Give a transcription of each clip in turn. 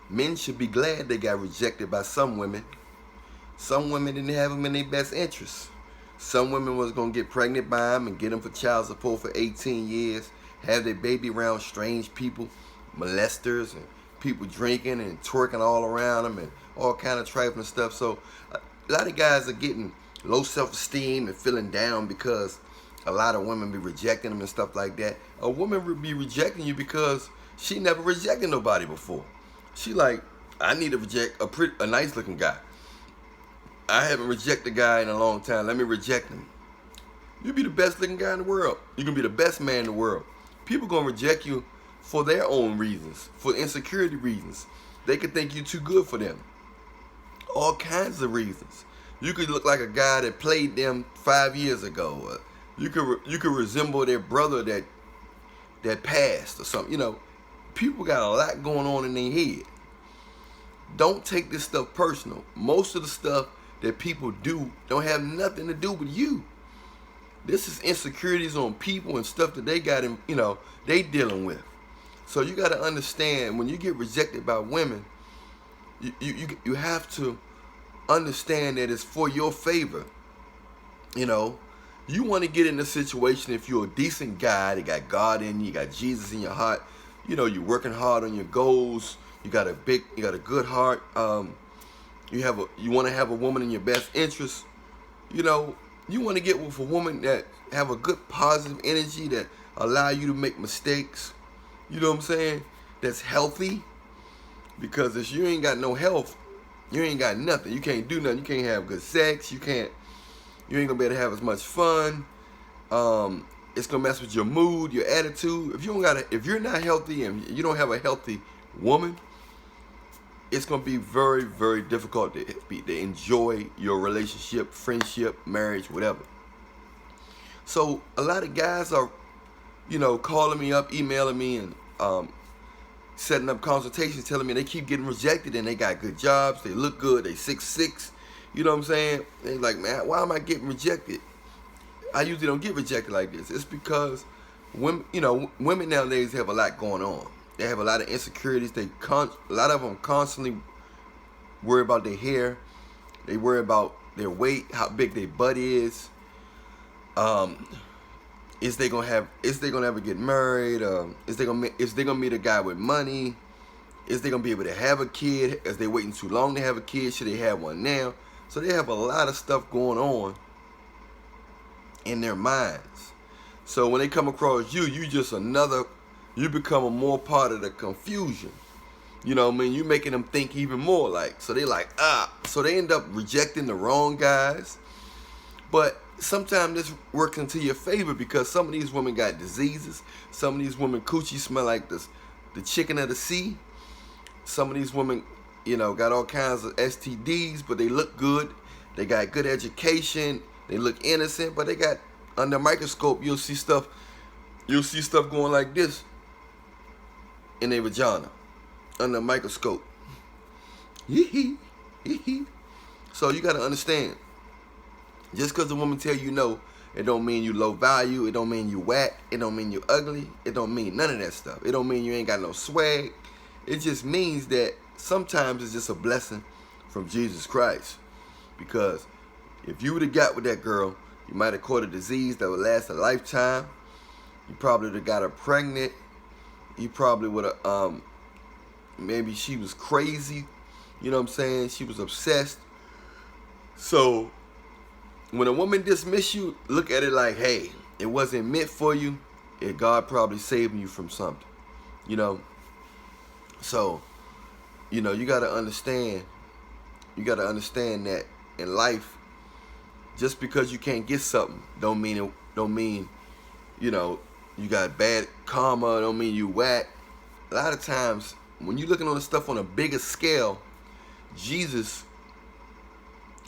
Men should be glad they got rejected by some women. Some women didn't have them in their best interests. Some women was going to get pregnant by them and get them for child support for 18 years, have their baby around strange people, molesters, and people drinking and twerking all around them and all kind of trifling stuff. So a lot of guys are getting low self-esteem and feeling down because a lot of women be rejecting them and stuff like that. A woman would be rejecting you because she never rejected nobody before. She like, I need to reject a nice looking guy. I haven't rejected a guy in a long time. Let me reject him. You be the best looking guy in the world. You can be the best man in the world. People gonna reject you for their own reasons, for insecurity reasons. They could think you too good for them. All kinds of reasons. You could look like a guy that played them 5 years ago. You could resemble their brother that passed or something. You know, people got a lot going on in their head. Don't take this stuff personal. Most of the stuff that people do don't have nothing to do with you. This is insecurities on people and stuff that they got in, they dealing with. So you got to understand, when you get rejected by women, you have to understand that it's for your favor. You want to get in a situation, if you're a decent guy that got God in you, you got Jesus in your heart, you're working hard on your goals, you got a good heart, you want to have a woman in your best interest, you want to get with a woman that have a good positive energy, that allow you to make mistakes, you know what I'm saying, that's healthy. Because if you ain't got no health, you ain't got nothing. You can't do nothing. You can't have good sex. You ain't gonna be able to have as much fun. It's gonna mess with your mood, your attitude. If you're not healthy and you don't have a healthy woman, it's gonna be very, very difficult to enjoy your relationship, friendship, marriage, whatever. So a lot of guys are, calling me up, emailing me, and setting up consultations, telling me they keep getting rejected and they got good jobs, they look good, they 6'6", you know what I'm saying? They like, man, why am I getting rejected? I usually don't get rejected like this. It's because women, women nowadays have a lot going on. They have a lot of insecurities. A lot of them constantly worry about their hair. They worry about their weight, how big their butt is. Is they gonna ever get married? Is they gonna meet a guy with money? Is they gonna be able to have a kid? Is they waiting too long to have a kid? Should they have one now? So they have a lot of stuff going on in their minds. So when they come across you you become a more part of the confusion. You making them think even more, so they so they end up rejecting the wrong guys. But sometimes this works into your favor, because some of these women got diseases. Some of these women coochie smell like the chicken of the sea. Some of these women, got all kinds of STDs, but they look good. They got good education. They look innocent, but they got, under a microscope, you'll see stuff going like this in their vagina under a microscope. So you got to understand, just because a woman tell you no, it don't mean you low value. It don't mean you whack. It don't mean you ugly. It don't mean none of that stuff. It don't mean you ain't got no swag. It just means that sometimes it's just a blessing from Jesus Christ. Because if you would have got with that girl, you might have caught a disease that would last a lifetime. You probably would have got her pregnant. You probably would have, maybe she was crazy. You know what I'm saying? She was obsessed. So when a woman dismiss you, look at it like, hey, it wasn't meant for you. God probably saving you from something. So, you got to understand. You got to understand that in life, just because you can't get something, don't mean you got bad karma, don't mean you whack. A lot of times, when you're looking on the stuff on a bigger scale, Jesus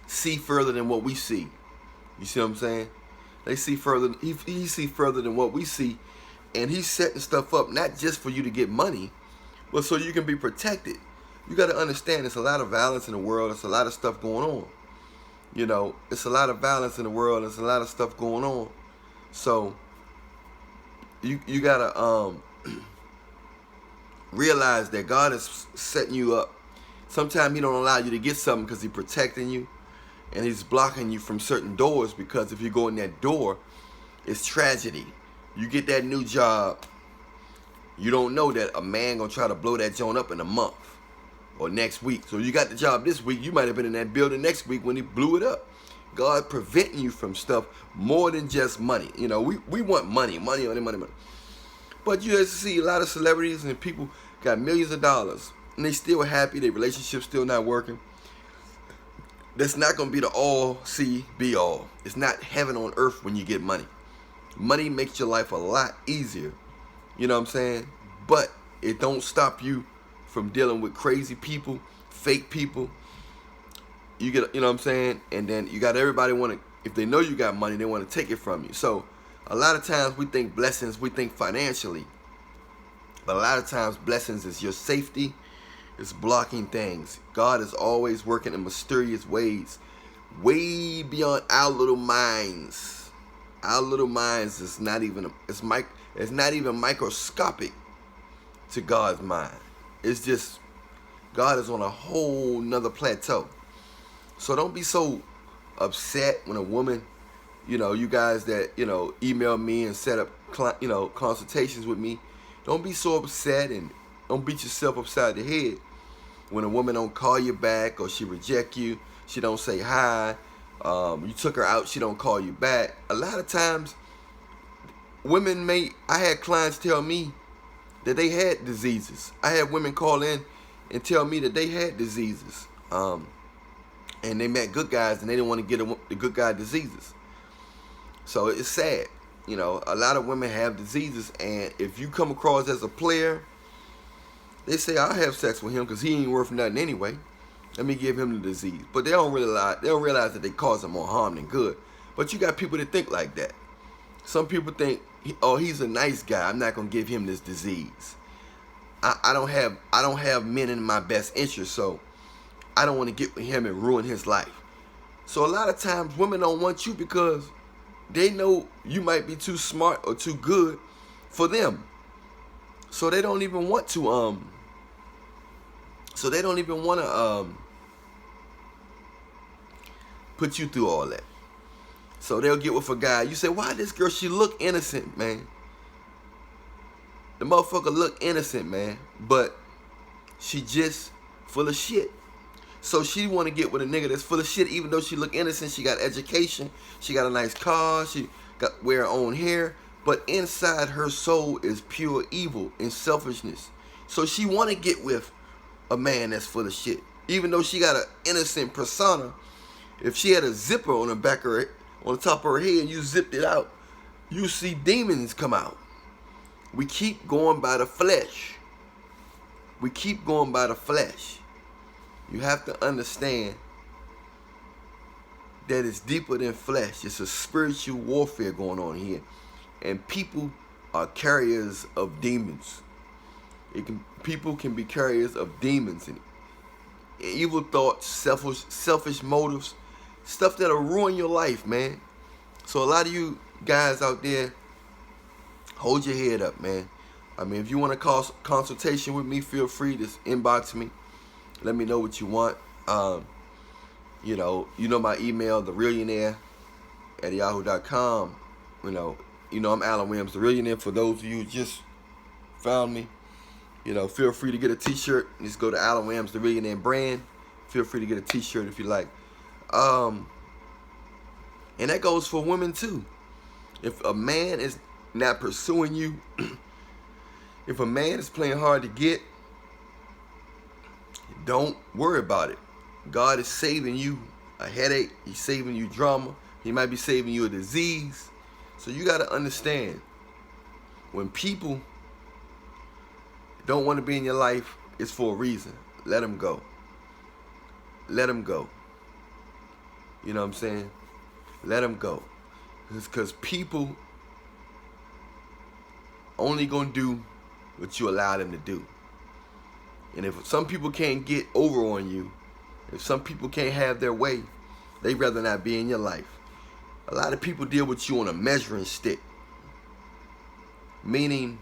see further than what we see. You see what I'm saying? They see further. He see further than what we see, and he's setting stuff up not just for you to get money, but so you can be protected. You got to understand, there's a lot of violence in the world. There's a lot of stuff going on. It's a lot of violence in the world. There's a lot of stuff going on. So you gotta realize that God is setting you up. Sometimes he don't allow you to get something because he's protecting you, and he's blocking you from certain doors, because if you go in that door, it's tragedy. You get that new job, you don't know that a man gonna try to blow that joint up in a month or next week. So you got the job this week, you might have been in that building next week when he blew it up. God preventing you from stuff more than just money. You know, we want money. But you just see a lot of celebrities and people got millions of dollars, and they still happy, their relationship's still not working. That's not going to be the all, see, be all. It's not heaven on earth when you get money. Money makes your life a lot easier. You know what I'm saying? But it don't stop you from dealing with crazy people, fake people. You get, you know what I'm saying? And then you got everybody want to, if they know you got money, they want to take it from you. So a lot of times we think blessings, we think financially. But a lot of times blessings is your safety. It's blocking things. God is always working in mysterious ways, way beyond our little minds. Our little minds is not even, it's not even microscopic to God's mind. It's just, God is on a whole nother plateau. So don't be so upset when a woman, you know, you guys that, you know, email me and set up, you know, consultations with me. Don't be so upset and don't beat yourself upside the head when a woman don't call you back, or she reject you, she don't say hi, you took her out, she don't call you back. A lot of times, women I had clients tell me that they had diseases. I had women call in and tell me that they had diseases. And they met good guys and they didn't want to get the good guy diseases. So it's sad. You know, a lot of women have diseases, and if you come across as a player, they say, I'll have sex with him because he ain't worth nothing anyway. Let me give him the disease. But they don't realize that they cause them more harm than good. But you got people that think like that. Some people think, oh, he's a nice guy, I'm not gonna give him this disease. I don't have men in my best interest, so I don't want to get with him and ruin his life. So a lot of times women don't want you because they know you might be too smart or too good for them. So they don't even want to put you through all that. So they'll get with a guy. You say, why this girl, she look innocent, man. The motherfucker look innocent, man. But she just full of shit. So she want to get with a nigga that's full of shit, even though she look innocent. She got education. She got a nice car. She got wear her own hair. But inside her soul is pure evil and selfishness. So she want to get with a man that's full of shit. Even though she got an innocent persona, if she had a zipper on the back of her, on the top of her head, and you zipped it out, you see demons come out. We keep going by the flesh. We keep going by the flesh. You have to understand that it's deeper than flesh. It's a spiritual warfare going on here. And people are carriers of demons. People can be carriers of demons and evil thoughts, selfish motives, stuff that'll ruin your life, man. So a lot of you guys out there, hold your head up, man. I mean, if you want a consultation with me, feel free to inbox me. Let me know what you want. You know my email, therealchelasway@yahoo.com. You know, I'm Allan Williams The Reallionaire. For those of you who just found me, you know, feel free to get a t-shirt. Just go to Allan Williams The Reallionaire brand. Feel free to get a t-shirt if you like. And that goes for women too. If a man is not pursuing you, if a man is playing hard to get, don't worry about it. God is saving you a headache. He's saving you drama. He might be saving you a disease. So you got to understand, when people don't want to be in your life, it's for a reason. Let them go. Let them go. You know what I'm saying? Let them go. It's because people only going to do what you allow them to do. And if some people can't get over on you, if some people can't have their way, they'd rather not be in your life. A lot of people deal with you on a measuring stick. Meaning,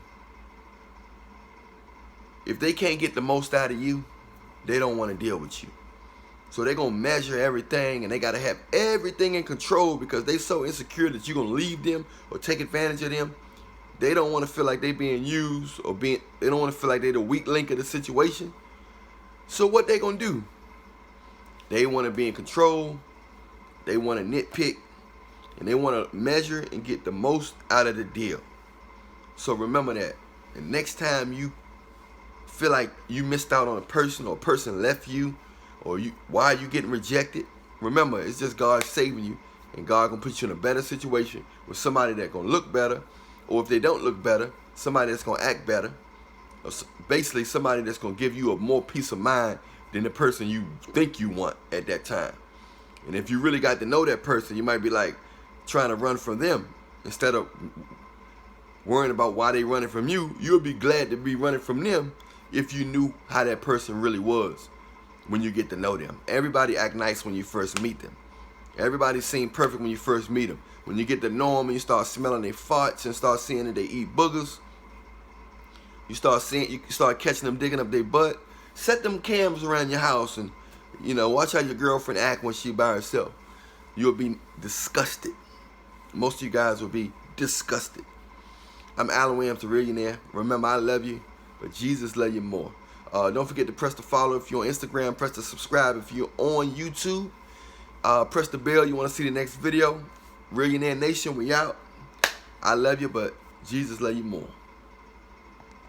if they can't get the most out of you, they don't want to deal with you. So they're going to measure everything, and they got to have everything in control because they so insecure that you're going to leave them or take advantage of them. They don't want to feel like they're being used or they don't want to feel like they're the weak link of the situation. So what they going to do? They want to be in control. They want to nitpick, and they want to measure and get the most out of the deal. So remember that. And next time you feel like you missed out on a person or a person left you, or why are you getting rejected? Remember, it's just God saving you, and God gonna put you in a better situation with somebody that's gonna look better, or if they don't look better, somebody that's gonna act better, or basically somebody that's gonna give you a more peace of mind than the person you think you want at that time. And if you really got to know that person, you might be like trying to run from them instead of worrying about why they running from you. You'll be glad to be running from them if you knew how that person really was. When you get to know them, everybody act nice when you first meet them. Everybody seem perfect when you first meet them. When you get to know them and you start smelling their farts and start seeing that they eat boogers, you start catching them digging up their butt. Set them cams around your house and watch how your girlfriend act when she by herself. You'll be disgusted. Most of you guys will be disgusted. I'm Allan Williams The Reallionaire. Remember, I love you, but Jesus love you more. Don't forget to press the follow if you're on Instagram. Press the subscribe if you're on YouTube. Press the bell. You want to see the next video. Reallionaire Nation, we out. I love you, but Jesus love you more.